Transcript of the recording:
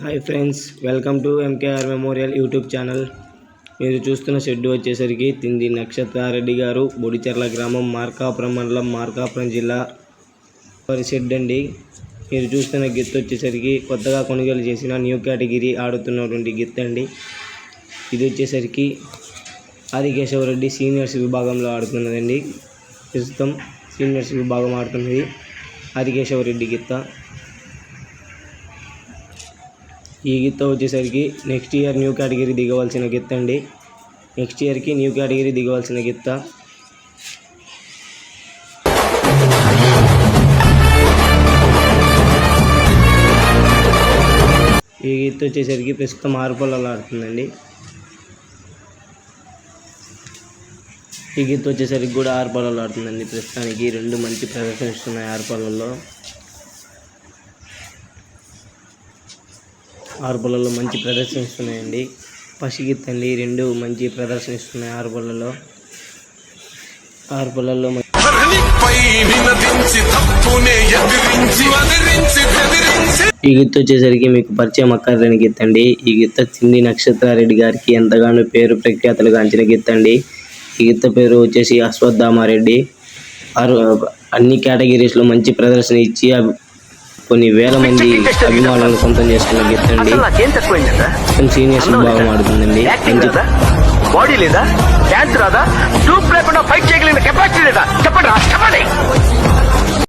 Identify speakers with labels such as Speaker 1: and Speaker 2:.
Speaker 1: Hi friends, welcome to MKR memorial YouTube channel. మీరు చూస్తున్న shed వచ్చేసరికి తింది నక్షత్రారెడ్డి గారు, బొడిచెర్ల గ్రామం, మార్కాపురం మండలం, మార్కాపురం జిల్లా వారి షెడ్ అండి. మీరు చూస్తున్న గిత్త వచ్చేసరికి కొత్తగా కొనుగోలు చేసిన న్యూ కేటగిరీ ఆడుతున్నటువంటి గిత్త అండి. ఇది వచ్చేసరికి ఆదికేశవరెడ్డి సీనియర్స్ విభాగంలో ఆడుతున్నదండి. ప్రస్తుతం సీనియర్స్ విభాగం ఆడుతున్నది ఆదికేశవరెడ్డి గిత్త. ఈ గిత్త వచ్చేసరికి నెక్స్ట్ ఇయర్ న్యూ కేటగిరీ దిగవలసిన గిత్త అండి. నెక్స్ట్ ఇయర్కి న్యూ కేటగిరీ దిగవలసిన గిత్త. ఈ గిత్త వచ్చేసరికి ప్రస్తుతం 6 పొలాలు ఆడుతుందండి. ఈ గిత్త వచ్చేసరికి కూడా 6 పొలాలు ఆడుతుందండి. ప్రస్తుతానికి 2 మంచి ప్రదర్శనిస్తున్నాయి 6 పొలాల్లో. 6 పొలాల్లో మంచి ప్రదర్శనిస్తున్నాయండి. పసిగిత్తండి 2 మంచి ప్రదర్శనిస్తున్నాయి 6 పొలాల్లో. 6 పొలాల్లో ఈ గిత్త వచ్చేసరికి మీకు పరిచయం అక్కర్లేని గిత్తండి. ఈ గిత్త తిండి నక్షత్రారెడ్డి గారికి ఎంతగానో పేరు ప్రఖ్యాతలు గాంచిన గిత్తండి. ఈ గిత్త పేరు వచ్చేసి అశ్వత్థామారెడ్డి. అన్ని కేటగిరీస్లో మంచి ప్రదర్శన ఇచ్చి కొన్ని వేల మంది అభిమానులను సొంతం చేసుకున్న గిత్తండి. సీనియర్స్ విభాగం ఆడుతుందండి.
Speaker 2: బాడీ లేదా, డాన్స్ రాదా, ట్యూబ్ లేకుండా ఫైట్ చేయగలిగిన కెపాసిటీ లేదా చెప్పండి.